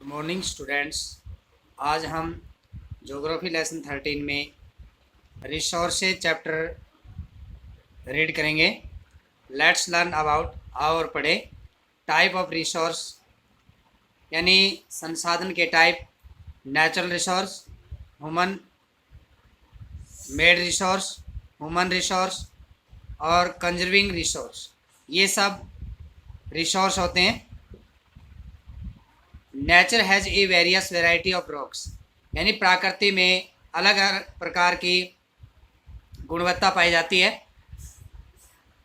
Good morning students. आज हम geography lesson 13 में रिसोर्सेज चैप्टर रीड करेंगे। लेट्स लर्न अबाउट और पढ़े टाइप ऑफ रिसोर्स यानी संसाधन के type, natural resource, human made resource, human resource और कंजर्विंग रिसोर्स। ये सब रिसोर्स होते हैं। Nature has a various variety of rocks यानी प्रकृति में अलग अलग प्रकार की गुणवत्ता पाई जाती है।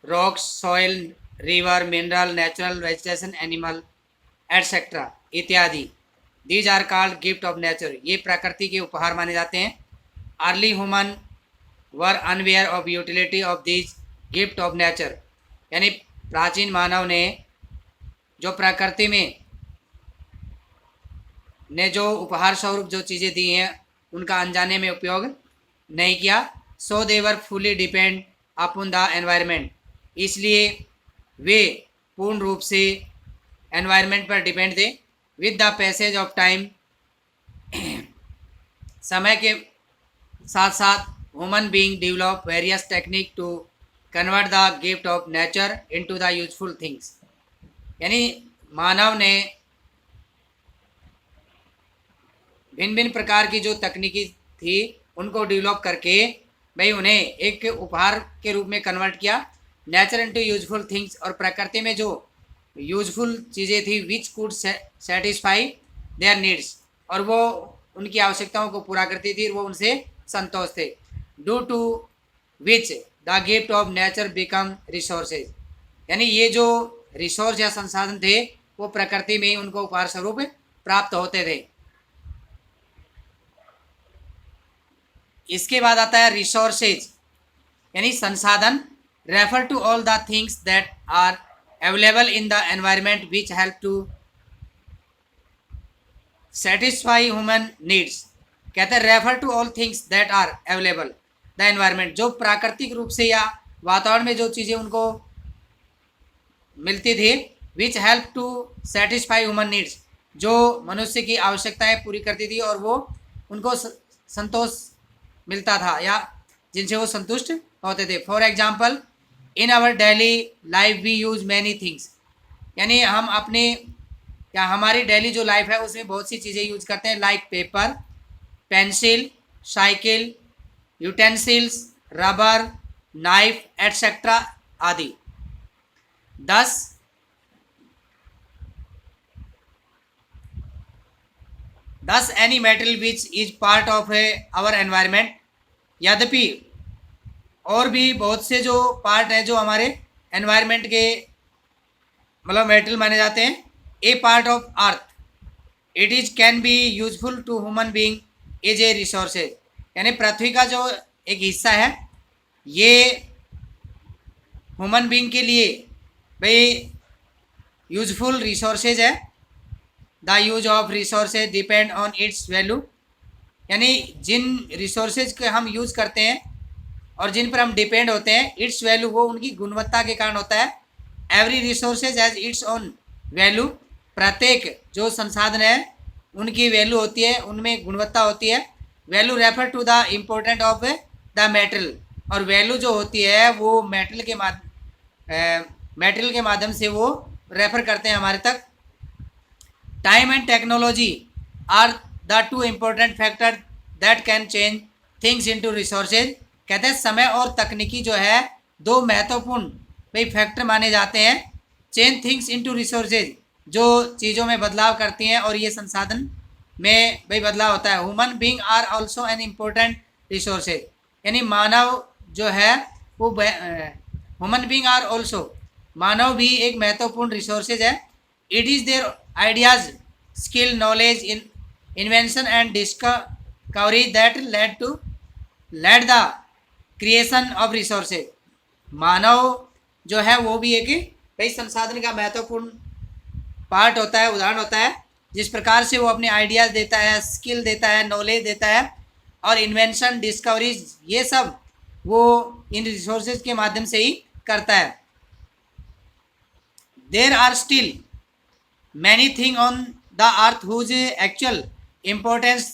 Rocks, soil, river, mineral, natural vegetation, animal etcetera इत्यादि। These are called gift of nature, ये प्रकृति के उपहार माने जाते हैं। Early human were unaware of utility of these gift of nature यानी प्राचीन मानव ने जो प्रकृति में ने जो उपहार स्वरूप जो चीज़ें दी हैं उनका अनजाने में उपयोग नहीं किया। So they were fully depend upon the environment, इसलिए वे पूर्ण रूप से एनवायरनमेंट पर डिपेंड थे। With the passage of time, समय के साथ साथ human being develop various technique to convert the gift of nature into the useful things यानी मानव ने भिन्न भिन्न प्रकार की जो तकनीकी थी उनको डेवलप करके भाई उन्हें एक उपहार के रूप में कन्वर्ट किया। नेचर इनटू यूजफुल थिंग्स, और प्रकृति में जो यूजफुल चीज़ें थी which could satisfy their needs, और वो उनकी आवश्यकताओं को पूरा करती थी, वो उनसे संतोष थे। Due to which the gift of nature become resources यानी ये जो रिसोर्स या संसाधन थे वो प्रकृति में ही उनको उपहार स्वरूप प्राप्त होते थे। इसके बाद आता है रिसोर्सेज यानी संसाधन। Refer to all the things that are available in the environment which help to satisfy human needs. कहते हैं refer to all things that are available the environment, जो प्राकृतिक रूप से या वातावरण में जो चीज़ें उनको मिलती थी, which help to satisfy human needs, जो मनुष्य की आवश्यकताएं पूरी करती थी और वो उनको संतोष मिलता था या जिनसे वो संतुष्ट होते थे। For example, in our daily life we use many things यानी हम अपने या हमारी डेली जो लाइफ है उसमें बहुत सी चीज़ें यूज करते हैं, like paper, pencil, cycle, utensils, rubber, knife etcetera आदि। Thus any metal which is part of our environment, यद्यपि और भी बहुत से जो पार्ट हैं जो हमारे एनवायरनमेंट के मतलब मेटल माने जाते हैं, a part of earth it is can be useful to human being is a resources यानी पृथ्वी का जो एक हिस्सा है ये ह्यूमन बीइंग के लिए भाई यूजफुल रिसोर्सेज है। The use of resources depend on it's value यानी जिन रिसोर्सेज के हम यूज़ करते हैं और जिन पर हम डिपेंड होते हैं, इट्स वैल्यू वो उनकी गुणवत्ता के कारण होता है। Every resources has its own value, प्रत्येक जो संसाधन है उनकी वैल्यू होती है, उनमें गुणवत्ता होती है। Value refer to the important of the metal, और वैल्यू जो होती है वो मेटल के माध्यम से वो रेफर करते हैं हमारे तक। Time and technology are the two important factor that can change things into resources. कहते हैं समय और तकनीकी जो है दो महत्वपूर्ण भाई फैक्टर माने जाते हैं। चेंज थिंग्स इनटू रिसोर्सेज जो चीज़ों में बदलाव करती हैं और ये संसाधन में भाई बदलाव होता है। Human being are also an important resources यानी मानव जो है वो ह्यूमन बीइंग आर ऑल्सो, मानव भी एक महत्वपूर्ण रिसोर्सेज है। It is their ideas, skill, knowledge, invention and discovery that led the creation of resources. मानव जो है वो भी एक भाई संसाधन का महत्वपूर्ण पार्ट होता है, उदाहरण होता है, जिस प्रकार से वो अपने आइडियाज़ देता है, स्किल देता है, नॉलेज देता है और इन्वेंशन, डिस्कवरीज, ये सब वो इन रिसोर्सेज के माध्यम से ही करता है। There are still many thing on the earth whose actual importance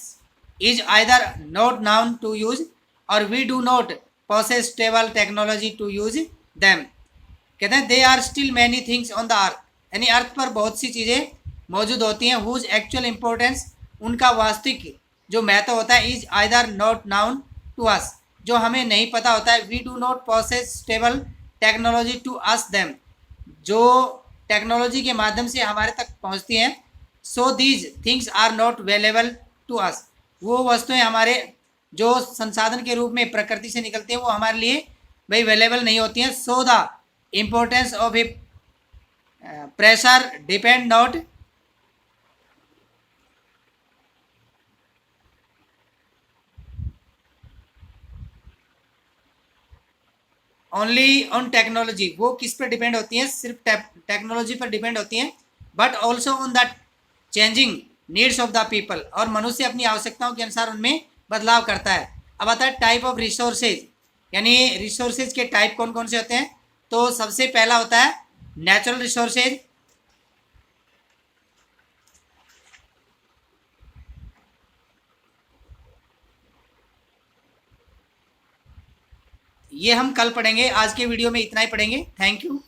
is either not known to use or we do not possess stable technology to use them। कहते हैं they are still many things on the earth, यानी earth पर बहुत सी चीज़ें मौजूद होती हैं whose actual importance, उनका वास्तविक जो महत्व होता है, is either not known to us, जो हमें नहीं पता होता है, we do not possess stable technology to us them, जो टेक्नोलॉजी के माध्यम से हमारे तक पहुंचती हैं। So these things are not available to us, वो वस्तुएं हमारे जो संसाधन के रूप में प्रकृति से निकलते हैं वो हमारे लिए भाई अवेलेबल नहीं होती हैं। So the importance of A pressure depend not only on technology, वो किस पर डिपेंड होती हैं, सिर्फ टेक्नोलॉजी पर डिपेंड होती हैं, but also on the changing needs of the people, और मनुष्य अपनी आवश्यकताओं के अनुसार उनमें बदलाव करता है। अब आता है टाइप ऑफ रिसोर्सेज, यानी रिसोर्सेज के टाइप कौन कौन से होते हैं। तो सबसे पहला होता है नेचुरल रिसोर्सेज, ये हम कल पढ़ेंगे, आज के वीडियो में इतना ही पढ़ेंगे। Thank you.